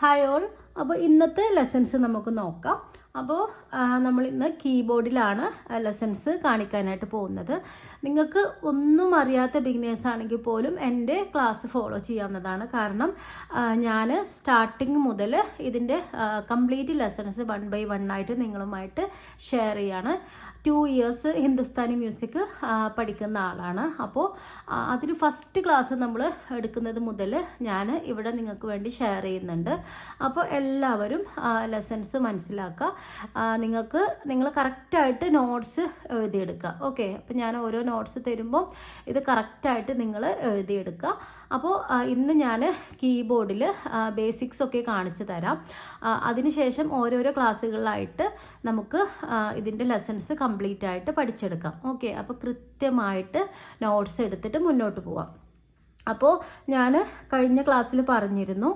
Hi all. അപ്പോൾ ഇന്നത്തെ lessons നമുക്ക് നോക്കാം. അപ്പോൾ നമ്മൾ ഇന്ന് കീബോർഡിലാണ് ലെസൺസ് കാണിക്കാനായിട്ട് പോകുന്നത്. നിങ്ങൾക്ക് ഒന്നും അറിയാത്ത ബിഗിനേഴ്സ് ആണെങ്കിൽ പോലും എൻ്റെ ക്ലാസ് ഫോളോ ചെയ്യാവുന്നതാണ്. കാരണം ഞാൻ സ്റ്റാർട്ടിങ് മുതൽ ഇതിൻ്റെ കംപ്ലീറ്റ് ലെസൺസ് 1 by 1 ആയിട്ട് നിങ്ങളുമായിട്ട് ഷെയർ ചെയ്യാണ്. 2 years ഹിന്ദുസ്ഥാനി മ്യൂസിക് പഠിക്കുന്ന ആളാണ്. അപ്പോൾ അതിന് ഫസ്റ്റ് ക്ലാസ് നമ്മൾ എടുക്കുന്നത് മുതൽ ഞാൻ ഇവിടെ നിങ്ങൾക്ക് വേണ്ടി ഷെയർ ചെയ്യുന്നുണ്ട്. അപ്പോൾ എല്ലാവരും ലെസൺസ് മനസ്സിലാക്കുക. നിങ്ങൾ കറക്റ്റായിട്ട് നോട്ട്സ് എഴുതിയെടുക്കുക. ഓക്കെ, അപ്പോൾ ഞാൻ ഓരോ നോട്ട്സ് തരുമ്പോൾ ഇത് കറക്റ്റായിട്ട് നിങ്ങൾ എഴുതിയെടുക്കുക. അപ്പോൾ ഇന്ന് ഞാൻ കീബോർഡിൽ ബേസിക്സ് ഒക്കെ കാണിച്ചു തരാം. അതിനുശേഷം ഓരോരോ ക്ലാസ്സുകളിലായിട്ട് നമുക്ക് ഇതിൻ്റെ ലെസൺസ് കംപ്ലീറ്റ് ആയിട്ട് പഠിച്ചെടുക്കാം. ഓക്കെ, അപ്പോൾ കൃത്യമായിട്ട് നോട്ട്സ് എടുത്തിട്ട് മുന്നോട്ട് പോവാം. അപ്പോൾ ഞാൻ കഴിഞ്ഞ ക്ലാസ്സിൽ പറഞ്ഞിരുന്നു,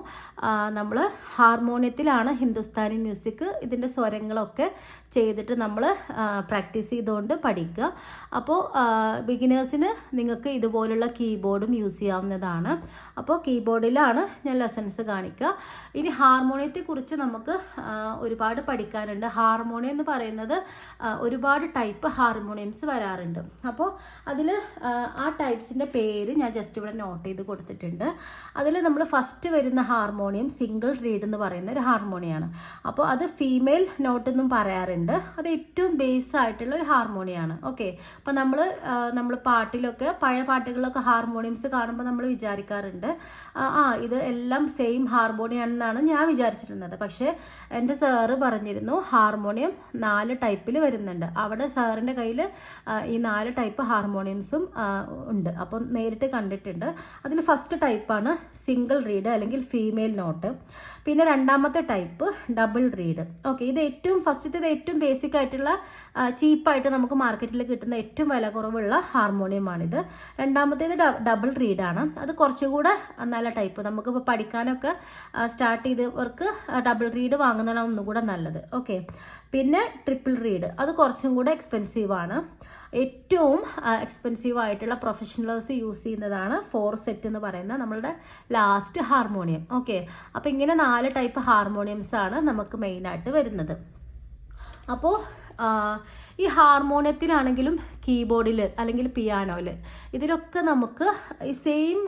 നമ്മൾ ഹാർമോണിയത്തിലാണ് ഹിന്ദുസ്ഥാനി മ്യൂസിക് ഇതിൻ്റെ സ്വരങ്ങളൊക്കെ ചെയ്തിട്ട് നമ്മൾ പ്രാക്ടീസ് ചെയ്തുകൊണ്ട് പഠിക്കുക. അപ്പോൾ ബിഗിനേഴ്സിന് നിങ്ങൾക്ക് ഇതുപോലുള്ള കീബോർഡും യൂസ് ചെയ്യാവുന്നതാണ്. അപ്പോൾ കീബോർഡിലാണ് ഞാൻ ലെസൺസ് കാണിക്കുക. ഇനി ഹാർമോണിയത്തെക്കുറിച്ച് നമുക്ക് ഒരുപാട് പഠിക്കാനുണ്ട്. ഹാർമോണിയം എന്ന് പറയുന്നത് ഒരുപാട് ടൈപ്പ് ഹാർമോണിയംസ് വരാറുണ്ട്. അപ്പോൾ അതിൽ ആ ടൈപ്സിൻ്റെ പേര് ഞാൻ ജസ്റ്റ് ഇവിടെ നോട്ട് ചെയ്ത് കൊടുത്തിട്ടുണ്ട്. അതിൽ നമ്മൾ ഫസ്റ്റ് വരുന്ന ഹാർമോണിയം സിംഗിൾ റീഡ് എന്ന് പറയുന്ന ഒരു ഹാർമോണിയാണ്. അപ്പോൾ അത് ഫീമെയിൽ നോട്ട് എന്നും പറയാറുണ്ട്. അത് ഏറ്റവും ബേസ് ആയിട്ടുള്ള ഒരു ഹാർമോണിയാണ്. ഓക്കെ, അപ്പോൾ നമ്മൾ പാട്ടിലൊക്കെ പഴയ പാട്ടുകളിലൊക്കെ ഹാർമോണിയംസ് കാണുമ്പോൾ നമ്മൾ വിചാരിക്കാറുണ്ട് ഇത് എല്ലാം സെയിം ഹാർമോണിയാണെന്നാണ് ഞാൻ വിചാരിച്ചിരുന്നത്. പക്ഷേ എൻ്റെ സാറ് പറഞ്ഞിരുന്നു ഹാർമോണിയം 4 ടൈപ്പിൽ വരുന്നുണ്ട്. അവിടെ സാറിൻ്റെ കയ്യിൽ ഈ 4 ടൈപ്പ് ഹാർമോണിയംസും ഉണ്ട്. അപ്പം നേരിട്ട് കണ്ടിട്ടുണ്ട്. അതിൽ ഫസ്റ്റ് ടൈപ്പാണ് സിംഗിൾ റീഡ് അല്ലെങ്കിൽ ഫീമെയിൽ നോട്ട്. പിന്നെ രണ്ടാമത്തെ ടൈപ്പ് ഡബിൾ റീഡ്. ഓക്കെ, ഇത് ഫസ്റ്റത്തേത് ഏറ്റവും ബേസിക് ആയിട്ടുള്ള ചീപ്പായിട്ട് നമുക്ക് മാർക്കറ്റിൽ കിട്ടുന്ന ഏറ്റവും വില കുറവുള്ള ഹാർമോണിയമാണിത്. രണ്ടാമത്തേത് ഡബിൾ റീഡാണ്. അത് കുറച്ചുകൂടെ നല്ല ടൈപ്പ്. നമുക്കിപ്പോൾ പഠിക്കാനൊക്കെ സ്റ്റാർട്ട് ചെയ്തവർക്ക് ഡബിൾ റീഡ് വാങ്ങുന്നതാണ് ഒന്നുകൂടെ നല്ലത്. ഓക്കെ, പിന്നെ ട്രിപ്പിൾ റീഡ്. അത് കുറച്ചും കൂടെ എക്സ്പെൻസീവാണ്. ഏറ്റവും എക്സ്പെൻസീവ് ആയിട്ടുള്ള പ്രൊഫഷണൽസ് യൂസ് ചെയ്യുന്നതാണ് 4 സെറ്റ് എന്ന് പറയുന്ന നമ്മളുടെ ലാസ്റ്റ് ഹാർമോണിയം. ഓക്കെ, അപ്പോൾ ഇങ്ങനെ 4 ടൈപ്പ് ഹാർമോണിയംസ് ആണ് നമുക്ക് മെയിനായിട്ട് വരുന്നത്. അപ്പോൾ ഈ ഹാർമോണിയത്തിലാണെങ്കിലും കീബോർഡിൽ അല്ലെങ്കിൽ പിയാനോയിൽ ഇതിലൊക്കെ നമുക്ക് ഈ സെയിം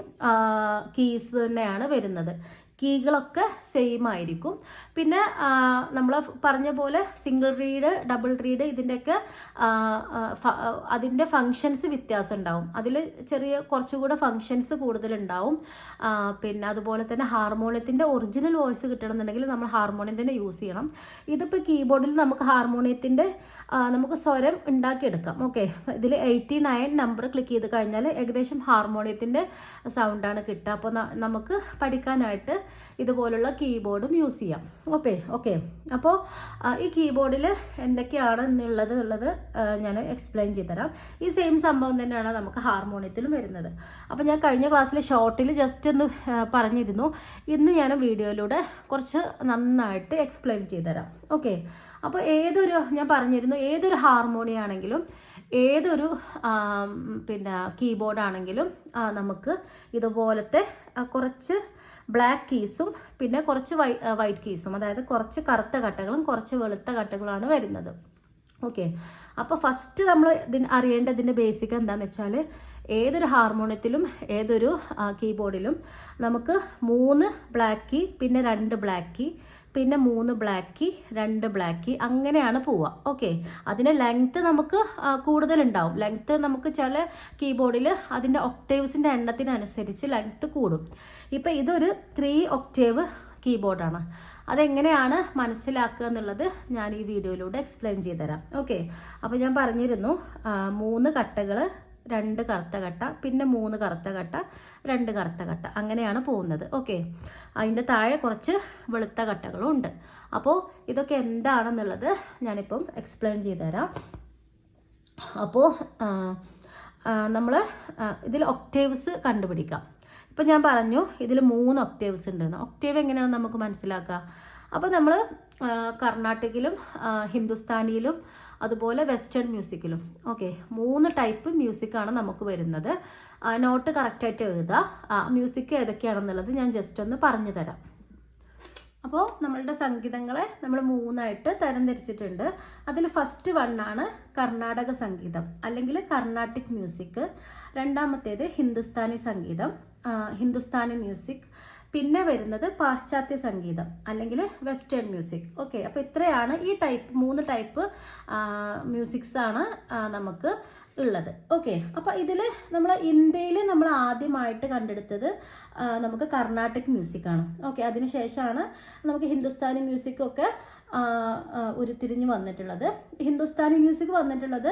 കീസ് തന്നെയാണ് വരുന്നത്. കീകളൊക്കെ സെയിം ആയിരിക്കും. പിന്നെ നമ്മൾ പറഞ്ഞ പോലെ സിംഗിൾ റീഡ് ഡബിൾ റീഡ് ഇതിൻ്റെയൊക്കെ അതിൻ്റെ ഫങ്ഷൻസ് വ്യത്യാസം ഉണ്ടാവും. അതിൽ കുറച്ചുകൂടെ ഫങ്ഷൻസ് കൂടുതലുണ്ടാവും. പിന്നെ അതുപോലെ തന്നെ ഹാർമോണിയത്തിൻ്റെ ഒറിജിനൽ വോയിസ് കിട്ടണമെന്നുണ്ടെങ്കിൽ നമ്മൾ ഹാർമോണിയം തന്നെ യൂസ് ചെയ്യണം. ഇതിപ്പോൾ കീബോർഡിൽ നമുക്ക് ഹാർമോണിയത്തിൻ്റെ നമുക്ക് സ്വരം ഉണ്ടാക്കിയെടുക്കാം. ഓക്കെ, ഇതിൽ 89 നമ്പർ ക്ലിക്ക് ചെയ്ത് കഴിഞ്ഞാൽ ഏകദേശം ഹാർമോണിയത്തിൻ്റെ സൗണ്ടാണ് കിട്ടുക. അപ്പോൾ നമുക്ക് പഠിക്കാനായിട്ട് ഇതുപോലുള്ള കീബോർഡും യൂസ് ചെയ്യാം. ഓക്കെ, അപ്പോൾ ഈ കീബോർഡിൽ എന്തൊക്കെയാണ് എന്നുള്ളത് ഞാൻ എക്സ്പ്ലെയിൻ ചെയ്തുതരാം. ഈ സെയിം സംഭവം തന്നെയാണ് നമുക്ക് ഹാർമോണിയത്തിലും വരുന്നത്. അപ്പോൾ ഞാൻ കഴിഞ്ഞ ക്ലാസ്സിൽ ഷോർട്ടിൽ ജസ്റ്റ് ഒന്ന് പറഞ്ഞിരുന്നു. ഇന്ന് ഞാൻ വീഡിയോയിലൂടെ കുറച്ച് നന്നായിട്ട് എക്സ്പ്ലെയിൻ ചെയ്തുതരാം. ഓക്കെ, അപ്പോൾ ഞാൻ പറഞ്ഞിരുന്നു ഏതൊരു ഹാർമോണിയാണെങ്കിലും ഏതൊരു പിന്നെ കീബോർഡാണെങ്കിലും നമുക്ക് ഇതുപോലത്തെ കുറച്ച് ബ്ലാക്ക് കീസും പിന്നെ കുറച്ച് വൈറ്റ് കീസും, അതായത് കുറച്ച് കറുത്ത കട്ടകളും കുറച്ച് വെളുത്ത കട്ടകളുമാണ് വരുന്നത്. ഓക്കെ, അപ്പോൾ ഫസ്റ്റ് നമ്മൾ അറിയേണ്ടതിൻ്റെ ബേസിക് എന്താണെന്ന് വെച്ചാൽ ഏതൊരു ഹാർമോണിയത്തിലും ഏതൊരു കീബോർഡിലും നമുക്ക് 3 ബ്ലാക്ക് കീ പിന്നെ 2 ബ്ലാക്ക് കീ പിന്നെ 3 ബ്ലാക്ക് കീ 2 ബ്ലാക്ക് കീ അങ്ങനെയാണ് പോവുക. ഓക്കെ, അതിന് ലെങ്ത്ത് നമുക്ക് കൂടുതലുണ്ടാവും. ലെങ്ത്ത് നമുക്ക് ചില കീബോർഡിൽ അതിൻ്റെ ഒക്ടേവ്സിൻ്റെ എണ്ണത്തിനനുസരിച്ച് ലെങ്ത്ത് കൂടും. ഇപ്പം ഇതൊരു 3 ഒക്ടേവ് കീബോർഡാണ്. അതെങ്ങനെയാണ് മനസ്സിലാക്കുക എന്നുള്ളത് ഞാൻ ഈ വീഡിയോയിലൂടെ എക്സ്പ്ലെയിൻ ചെയ്തുതരാം. ഓക്കെ, അപ്പോൾ ഞാൻ പറഞ്ഞിരുന്നു 3 കട്ടകൾ 2 കറുത്ത കട്ട പിന്നെ 3 കറുത്ത കട്ട 2 കറുത്ത കട്ട അങ്ങനെയാണ് പോകുന്നത്. ഓക്കെ, അതിൻ്റെ താഴെ കുറച്ച് വെളുത്ത കട്ടകളും ഉണ്ട്. അപ്പോൾ ഇതൊക്കെ എന്താണെന്നുള്ളത് ഞാനിപ്പം എക്സ്പ്ലെയിൻ ചെയ്തുതരാം. അപ്പോൾ നമ്മൾ ഇതിൽ ഒക്ടേവ്സ് കണ്ടുപിടിക്കാം. ഇപ്പം ഞാൻ പറഞ്ഞു ഇതിൽ 3 ഒക്ടേവ്സ് ഉണ്ടെന്ന്. ഒക്ടേവ് എങ്ങനെയാണ് നമുക്ക് മനസ്സിലാക്കുക? അപ്പോൾ നമ്മൾ കർണാടകയിലും ഹിന്ദുസ്ഥാനിയിലും അതുപോലെ വെസ്റ്റേൺ മ്യൂസിക്കിലും 3 ടൈപ്പ് മ്യൂസിക്കാണ് നമുക്ക് വരുന്നത്. നോട്ട് കറക്റ്റായിട്ട് എഴുതുക. മ്യൂസിക് ഏതൊക്കെയാണെന്നുള്ളത് ഞാൻ ജസ്റ്റ് ഒന്ന് പറഞ്ഞു തരാം. അപ്പോൾ നമ്മളുടെ സംഗീതങ്ങളെ നമ്മൾ 3ആയിട്ട് തരംതിരിച്ചിട്ടുണ്ട്. അതിൽ ഫസ്റ്റ് വണ്ണാണ് കർണാടക സംഗീതം അല്ലെങ്കിൽ കർണാട്ടിക് മ്യൂസിക്. രണ്ടാമത്തേത് ഹിന്ദുസ്ഥാനി സംഗീതം, ഹിന്ദുസ്ഥാനി മ്യൂസിക്. പിന്നെ വരുന്നത് പാശ്ചാത്യ സംഗീതം അല്ലെങ്കിൽ വെസ്റ്റേൺ മ്യൂസിക്. ഓക്കെ, അപ്പോൾ ഇത്രയാണ് ഈ 3 ടൈപ്പ് മ്യൂസിക്സ് ആണ് നമുക്ക് ഉള്ളത്. ഓക്കെ, അപ്പോൾ ഇതിൽ നമ്മൾ ഇന്ത്യയിൽ നമ്മൾ ആദ്യമായിട്ട് കണ്ടെടുത്തത് നമുക്ക് കർണാട്ടിക് മ്യൂസിക്കാണ്. ഓക്കെ, അതിനുശേഷമാണ് നമുക്ക് ഹിന്ദുസ്ഥാനി മ്യൂസിക്കൊക്കെ ഉരുത്തിരിഞ്ഞ് വന്നിട്ടുള്ളത്. ഹിന്ദുസ്ഥാനി മ്യൂസിക് വന്നിട്ടുള്ളത്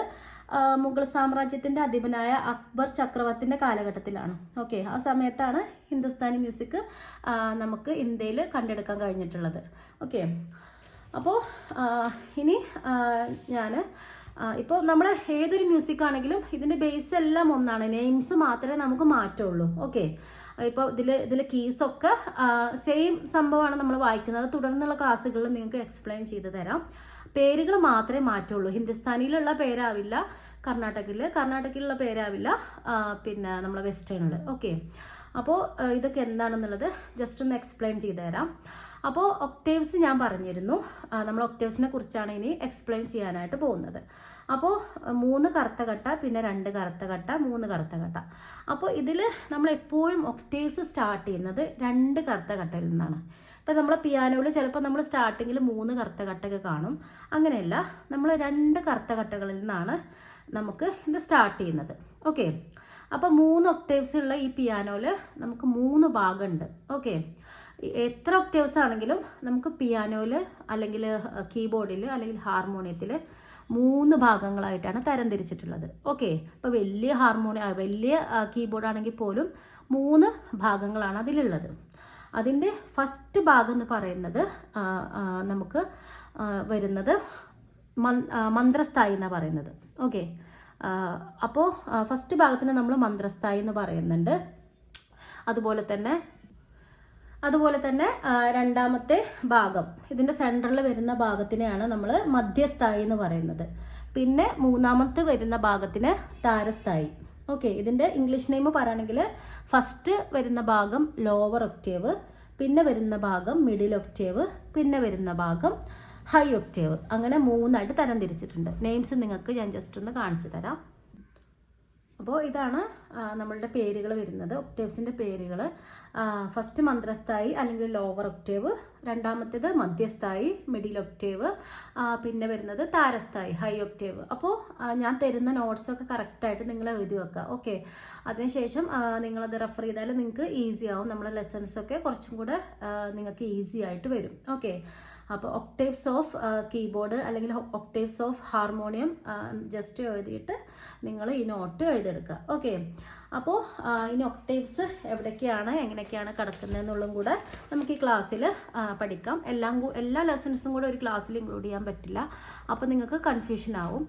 മുഗൾ സാമ്രാജ്യത്തിൻ്റെ അധിപനായ അക്ബർ ചക്രവർത്തിൻ്റെ കാലഘട്ടത്തിലാണ്. ഓക്കെ, ആ സമയത്താണ് ഹിന്ദുസ്ഥാനി മ്യൂസിക് നമുക്ക് ഇന്ത്യയിൽ കണ്ടെടുക്കാൻ കഴിഞ്ഞിട്ടുള്ളത്. ഓക്കെ, അപ്പോൾ ഇനി ഞാൻ ഇപ്പോൾ നമ്മൾ ഏതൊരു മ്യൂസിക് ആണെങ്കിലും ഇതിൻ്റെ ബേസ് എല്ലാം ഒന്നാണ്, നെയിംസ് മാത്രമേ നമുക്ക് മാറ്റമുള്ളൂ. ഓക്കെ, ഇപ്പോൾ ഇതിൽ കീസൊക്കെ സെയിം സംഭവമാണ് നമ്മൾ വായിക്കുന്നത്. തുടർന്നുള്ള ക്ലാസ്സുകളിൽ നിങ്ങൾക്ക് എക്സ്പ്ലെയിൻ തരാം. പേരുകൾ മാത്രമേ മാറ്റുള്ളൂ. ഹിന്ദുസ്ഥാനിയിലുള്ള പേരാവില്ല കർണാടകയിലുള്ള പേരാവില്ല, പിന്നെ നമ്മൾ വെസ്റ്റേണിൽ. ഓക്കെ, അപ്പോൾ ഇതൊക്കെ എന്താണെന്നുള്ളത് ജസ്റ്റ് ഒന്ന് എക്സ്പ്ലെയിൻ ചെയ്തു തരാം. അപ്പോൾ ഒക്ടേവ്സ് ഞാൻ പറഞ്ഞിരുന്നു. നമ്മൾ ഒക്ടേവ്സിനെ കുറിച്ചാണ് ഇനി എക്സ്പ്ലെയിൻ ചെയ്യാനായിട്ട് പോകുന്നത്. അപ്പോൾ 3 കറുത്ത കട്ട, പിന്നെ 2 കറുത്ത കട്ട, 3 കറുത്ത കട്ട. അപ്പോൾ ഇതിൽ നമ്മൾ എപ്പോഴും ഒക്ടേവ്സ് സ്റ്റാർട്ട് ചെയ്യുന്നത് 2 കറുത്ത കട്ടയിൽ നിന്നാണ്. ഇപ്പം നമ്മൾ പിയാനോയിൽ ചിലപ്പോൾ നമ്മൾ സ്റ്റാർട്ടിങ്ങിൽ 3 കറുത്ത കട്ടയൊക്കെ കാണും. അങ്ങനെയല്ല, നമ്മൾ 2 കറുത്ത കട്ടകളിൽ നിന്നാണ് നമുക്ക് ഇത് സ്റ്റാർട്ട് ചെയ്യുന്നത്. ഓക്കെ, അപ്പോൾ 3 ഒക്ടേവ്സ് ഉള്ള ഈ പിയാനോയിൽ നമുക്ക് 3 ഭാഗമുണ്ട്. ഓക്കെ, എത്ര ഒക്ടേവ്സ് ആണെങ്കിലും നമുക്ക് പിയാനോയിൽ അല്ലെങ്കിൽ കീബോർഡിൽ അല്ലെങ്കിൽ ഹാർമോണിയത്തിൽ 3 ഭാഗങ്ങളായിട്ടാണ് തരംതിരിച്ചിട്ടുള്ളത്. ഓക്കെ, ഇപ്പോൾ വലിയ കീബോർഡ് ആണെങ്കിൽ പോലും 3 ഭാഗങ്ങളാണ് അതിലുള്ളത്. അതിൻ്റെ ഫസ്റ്റ് ഭാഗം എന്ന് പറയുന്നത് നമുക്ക് വരുന്നത് മന്ത്രസ്ഥായി എന്നാണ് പറയുന്നത്. ഓക്കെ, അപ്പോൾ ഫസ്റ്റ് ഭാഗത്തിന് നമ്മൾ മന്ത്രസ്ഥായി എന്ന് പറയുന്നുണ്ട്. അതുപോലെ തന്നെ രണ്ടാമത്തെ ഭാഗം, ഇതിൻ്റെ സെൻറ്ററിൽ വരുന്ന ഭാഗത്തിനെയാണ് നമ്മൾ മധ്യസ്ഥായി എന്ന് പറയുന്നത്. പിന്നെ 3ാമത്തെ വരുന്ന ഭാഗത്തിന് താരസ്ഥായി. ഓക്കെ, ഇതിൻ്റെ ഇംഗ്ലീഷ് നെയിം പറയുകയാണെങ്കിൽ ഫസ്റ്റ് വരുന്ന ഭാഗം ലോവർ ഒക്ടേവ്, പിന്നെ വരുന്ന ഭാഗം മിഡിൽ ഒക്ടേവ്, പിന്നെ വരുന്ന ഭാഗം ഹൈ ഒക്ടേവ്. അങ്ങനെ 3ആയിട്ട് തരംതിരിച്ചിട്ടുണ്ട്. നെയിംസ് നിങ്ങൾക്ക് ഞാൻ ജസ്റ്റ് ഒന്ന് കാണിച്ചു തരാം. അപ്പോൾ ഇതാണ് നമ്മളുടെ പേരുകൾ വരുന്നത്, ഒക്ടേവ്സിൻ്റെ പേരുകൾ. ഫസ്റ്റ് മന്ത്രസ്ഥായി അല്ലെങ്കിൽ ലോവർ ഒക്ടേവ്, രണ്ടാമത്തേത് മധ്യസ്ഥായി മിഡിൽ ഒക്ടേവ്, പിന്നെ വരുന്നത് താരസ്ഥായി ഹൈ ഒക്ടേവ്. അപ്പോൾ ഞാൻ തരുന്ന നോട്ട്സൊക്കെ കറക്റ്റായിട്ട് നിങ്ങൾ എഴുതി വെക്കുക. ഓക്കെ, അതിനുശേഷം നിങ്ങളത് റെഫർ ചെയ്താൽ നിങ്ങൾക്ക് ഈസി ആവും. നമ്മുടെ ലെസൺസൊക്കെ കുറച്ചും കൂടെ നിങ്ങൾക്ക് ഈസി ആയിട്ട് വരും. ഓക്കെ, അപ്പോൾ ഒക്ടേവ്സ് ഓഫ് കീബോർഡ് അല്ലെങ്കിൽ ഒക്ടേവ്സ് ഓഫ് ഹാർമോണിയം ജസ്റ്റ് എഴുതിയിട്ട് നിങ്ങൾ ഈ നോട്ട് എഴുതിയെടുക്കുക. ഓക്കെ, അപ്പോൾ ഇനി ഒക്ടേവ്സ് എവിടേക്കാണ് എങ്ങനെയൊക്കെയാണ് കിടക്കുന്നതെന്നുള്ളതും കൂടെ നമുക്ക് ഈ ക്ലാസ്സിൽ പഠിക്കാം. എല്ലാ ലെസൺസും കൂടെ ഒരു ക്ലാസ്സിൽ ഇൻക്ലൂഡ് ചെയ്യാൻ പറ്റില്ല. അപ്പോൾ നിങ്ങൾക്ക് കൺഫ്യൂഷൻ ആവും.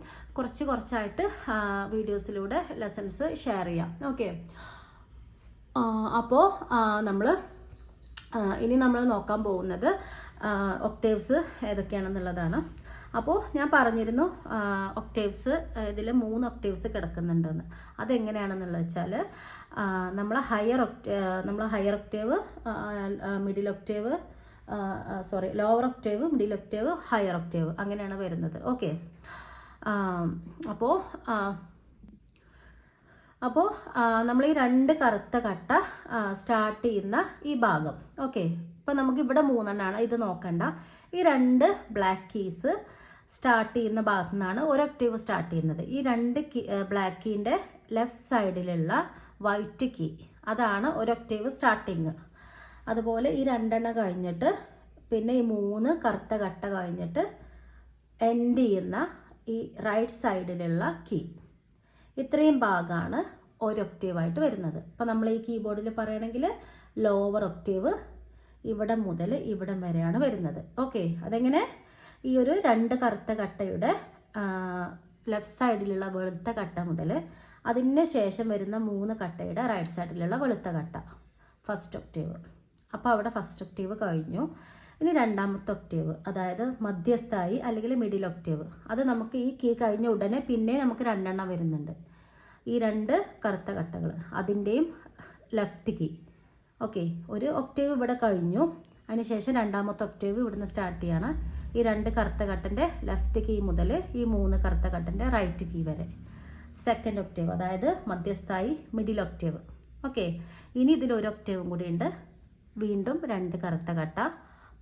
കുറച്ചായിട്ട് വീഡിയോസിലൂടെ ലെസൺസ് ഷെയർ ചെയ്യാം. ഓക്കെ, അപ്പോൾ ഇനി നമ്മൾ നോക്കാൻ പോകുന്നത് ഒക്ടേവ്സ് ഏതൊക്കെയാണെന്നുള്ളതാണ്. അപ്പോൾ ഞാൻ പറഞ്ഞിരുന്നു ഒക്ടേവ്സ് ഇതിൽ 3 ഒക്ടേവ്സ് കിടക്കുന്നുണ്ടെന്ന്. അതെങ്ങനെയാണെന്നുള്ളത് വെച്ചാൽ നമ്മൾ higher Octave, middle Octave, lower Octave, middle Octave, higher Octave, അങ്ങനെയാണ് വരുന്നത്. ഓക്കെ, അപ്പോൾ നമ്മൾ ഈ 2 കറുത്ത കട്ട സ്റ്റാർട്ട് ചെയ്യുന്ന ഈ ഭാഗം. ഓക്കെ, ഇപ്പോൾ നമുക്ക് ഇവിടെ 3 ഇത് നോക്കണ്ട. ഈ 2 ബ്ലാക്ക് കീസ് സ്റ്റാർട്ട് ചെയ്യുന്ന ഭാഗത്തു നിന്നാണ് ഒരു ഒക്ടേവ് സ്റ്റാർട്ട് ചെയ്യുന്നത്. ഈ 2 ബ്ലാക്ക് കീൻ്റെ ലെഫ്റ്റ് സൈഡിലുള്ള വൈറ്റ് കീ, അതാണ് ഒരു ഒക്ടേവ് സ്റ്റാർട്ടിങ്. അതുപോലെ ഈ 2 കഴിഞ്ഞിട്ട് പിന്നെ ഈ 3 കറുത്ത കട്ട കഴിഞ്ഞിട്ട് എൻഡ് ചെയ്യുന്ന ഈ റൈറ്റ് സൈഡിലുള്ള കീ, ഇത്രയും ഭാഗമാണ് ഒരു ഒക്ടേവായിട്ട് വരുന്നത്. അപ്പോൾ നമ്മൾ ഈ കീബോർഡിൽ പറയുകയാണെങ്കിൽ ലോവർ ഒക്ടേവ് ഇവിടെ മുതൽ ഇവിടം വരെയാണ് വരുന്നത്. ഓക്കെ, അതെങ്ങനെ ഈ ഒരു 2 കറുത്ത കട്ടയുടെ ലെഫ്റ്റ് സൈഡിലുള്ള വെളുത്ത കട്ട മുതൽ അതിന് ശേഷം വരുന്ന 3 കട്ടയുടെ റൈറ്റ് സൈഡിലുള്ള വെളുത്ത കട്ട ഫസ്റ്റ് ഒക്ടേവ്. അപ്പോൾ അവിടെ ഫസ്റ്റ് ഒക്ടേവ് കഴിഞ്ഞു. ഇനി രണ്ടാമത്തെ ഒക്ടേവ്, അതായത് മധ്യസ്ഥായി അല്ലെങ്കിൽ മിഡിൽ ഒക്ടേവ്. അത് നമുക്ക് ഈ കീ കഴിഞ്ഞ ഉടനെ പിന്നെ നമുക്ക് 2 വരുന്നുണ്ട്. ഈ 2 കറുത്ത കട്ടകൾ, അതിൻ്റെയും ലെഫ്റ്റ് കീ. ഓക്കെ, ഒരു ഒക്ടേവ് ഇവിടെ കഴിഞ്ഞു. അതിനുശേഷം രണ്ടാമത്തെ ഒക്ടേവ് ഇവിടുന്ന് സ്റ്റാർട്ട് ചെയ്യാണ്. ഈ 2 കറുത്ത കട്ടൻ്റെ ലെഫ്റ്റ് കീ മുതൽ ഈ 3 കറുത്ത കട്ടൻ്റെ റൈറ്റ് കീ വരെ സെക്കൻഡ് ഒക്ടേവ്, അതായത് മധ്യസ്ഥായി മിഡിൽ ഒക്ടേവ്. ഓക്കെ, ഇനി ഇതിലൊരു ഒക്ടേവും കൂടി ഉണ്ട്. വീണ്ടും 2 കറുത്ത കട്ട,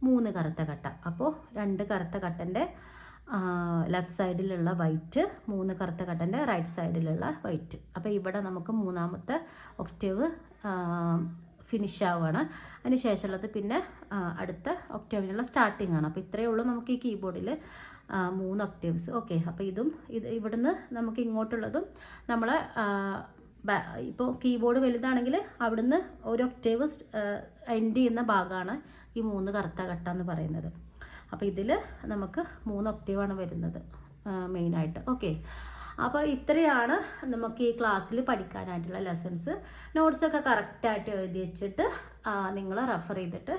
3 കറുത്ത കട്ട. അപ്പോൾ 2 കറുത്ത കട്ടൻ്റെ ലെഫ്റ്റ് സൈഡിലുള്ള വൈറ്റ്, 3 കറുത്ത കട്ടൻ്റെ റൈറ്റ് സൈഡിലുള്ള വൈറ്റ്. അപ്പോൾ ഇവിടെ നമുക്ക് മൂന്നാമത്തെ ഒക്ടേവ് ഫിനിഷ് ആവുകയാണ്. അതിന് ശേഷമുള്ളത് പിന്നെ അടുത്ത ഒക്ടേവിനുള്ള സ്റ്റാർട്ടിംഗ് ആണ്. അപ്പോൾ ഇത്രയേ ഉള്ളൂ നമുക്ക് ഈ കീബോർഡിൽ 3 ഒക്ടേവ്സ്. ഓക്കെ, അപ്പോൾ ഇവിടുന്ന് നമുക്ക് ഇങ്ങോട്ടുള്ളതും നമ്മൾ ഇപ്പോൾ കീബോർഡ് വലുതാണെങ്കിൽ അവിടുന്ന് ഒരു ഒക്ടേവ് എൻഡ് ചെയ്യുന്ന ഭാഗമാണ് ഈ 3 കറുത്ത കട്ട എന്ന് പറയുന്നത്. അപ്പോൾ ഇതിൽ നമുക്ക് 3 ഒക്ടേവാണ് വരുന്നത് മെയിനായിട്ട്. ഓക്കെ, അപ്പോൾ ഇത്രയാണ് നമുക്ക് ഈ ക്ലാസ്സിൽ പഠിക്കാനായിട്ടുള്ള ലെസൺസ്. നോട്ട്സൊക്കെ കറക്റ്റായിട്ട് എഴുതി വെച്ചിട്ട് നിങ്ങൾ റെഫർ ചെയ്തിട്ട്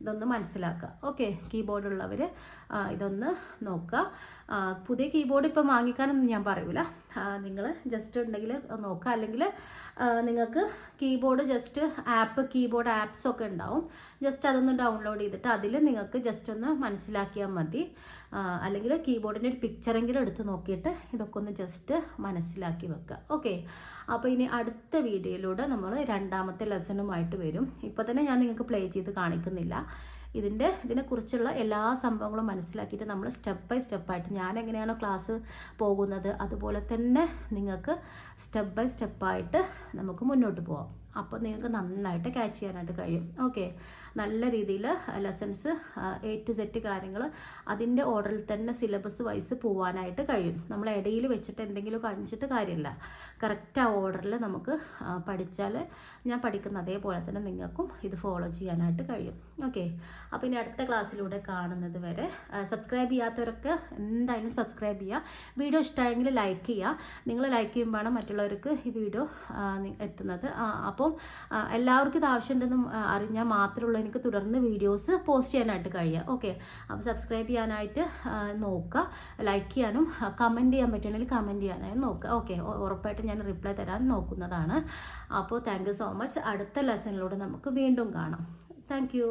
ഇതൊന്ന് മനസ്സിലാക്കുക. ഓക്കെ, കീബോർഡുള്ളവർ ഇതൊന്ന് നോക്കുക. പുതിയ കീബോർഡ് ഇപ്പം വാങ്ങിക്കാനൊന്നും ഞാൻ പറയൂല. നിങ്ങൾ ജസ്റ്റ് ഉണ്ടെങ്കിൽ നോക്കുക. അല്ലെങ്കിൽ നിങ്ങൾക്ക് കീബോർഡ് ജസ്റ്റ് കീബോർഡ് ആപ്സൊക്കെ ഉണ്ടാവും. ജസ്റ്റ് അതൊന്ന് ഡൗൺലോഡ് ചെയ്തിട്ട് അതിൽ നിങ്ങൾക്ക് ജസ്റ്റ് ഒന്ന് മനസ്സിലാക്കിയാൽ മതി. അല്ലെങ്കിൽ കീബോർഡിൻ്റെ ഒരു പിക്ചറെങ്കിലും എടുത്ത് നോക്കിയിട്ട് ഇതൊക്കെ ഒന്ന് ജസ്റ്റ് മനസ്സിലാക്കി വെക്കുക. ഓക്കെ, അപ്പോൾ ഇനി അടുത്ത വീഡിയോയിലൂടെ നമ്മൾ രണ്ടാമത്തെ ലെസണുമായിട്ട് വരും. ഇപ്പോൾ തന്നെ ഞാൻ നിങ്ങൾക്ക് പ്ലേ ചെയ്ത് കാണിക്കുന്നില്ല. ഇതിനെക്കുറിച്ചുള്ള എല്ലാ സംഭവങ്ങളും മനസ്സിലാക്കിയിട്ട് നമ്മൾ സ്റ്റെപ്പ് ബൈ സ്റ്റെപ്പായിട്ട് ഞാൻ എങ്ങനെയാണോ ക്ലാസ് പോകുന്നത് അതുപോലെ തന്നെ നിങ്ങൾക്ക് സ്റ്റെപ്പ് ബൈ സ്റ്റെപ്പായിട്ട് നമുക്ക് മുന്നോട്ട് പോകാം. അപ്പോൾ നിങ്ങൾക്ക് നന്നായിട്ട് ക്യാച്ച് ചെയ്യാനായിട്ട് കഴിയും. ഓക്കെ, നല്ല രീതിയിൽ ലെസൺസ് A to Z കാര്യങ്ങൾ അതിൻ്റെ ഓർഡറിൽ തന്നെ സിലബസ് വൈസ് പോകാനായിട്ട് കഴിയും. നമ്മൾ ഇടയിൽ വെച്ചിട്ട് എന്തെങ്കിലും കാണിച്ചിട്ട് കാര്യമില്ല. കറക്റ്റ് ആ ഓർഡറിൽ നമുക്ക് പഠിച്ചാൽ ഞാൻ പഠിക്കുന്ന അതേപോലെ തന്നെ നിങ്ങൾക്കും ഇത് ഫോളോ ചെയ്യാനായിട്ട് കഴിയും. ഓക്കെ, അപ്പോൾ ഇനി അടുത്ത ക്ലാസ്സിലൂടെ കാണുന്നത് വരെ സബ്സ്ക്രൈബ് ചെയ്യാത്തവരൊക്കെ എന്തായാലും സബ്സ്ക്രൈബ് ചെയ്യുക. വീഡിയോ ഇഷ്ടമായെങ്കിൽ ലൈക്ക് ചെയ്യുക. നിങ്ങൾ ലൈക്ക് ചെയ്യുമ്പോഴാണ് മറ്റുള്ളവർക്ക് ഈ വീഡിയോ എത്തുന്നത്. അപ്പം എല്ലാവർക്കും ഇത് ആവശ്യമുണ്ടെന്ന് അറിഞ്ഞാൽ മാത്രമുള്ള എനിക്ക് തുടർന്ന് വീഡിയോസ് പോസ്റ്റ് ചെയ്യാനായിട്ട് കഴിയുക. ഓക്കെ, അപ്പോൾ സബ്സ്ക്രൈബ് ചെയ്യാനായിട്ട് നോക്കുക. ലൈക്ക് ചെയ്യാനും കമൻറ്റ് ചെയ്യാൻ പറ്റുകയാണെങ്കിൽ കമൻറ്റ് ചെയ്യാനായിട്ട് നോക്കുക. ഓക്കെ, ഉറപ്പായിട്ടും ഞാൻ റിപ്ലൈ തരാൻ നോക്കുന്നതാണ്. അപ്പോൾ താങ്ക് യു സോ മച്ച്. അടുത്ത ലെസണിലൂടെ നമുക്ക് വീണ്ടും കാണാം. Thank you.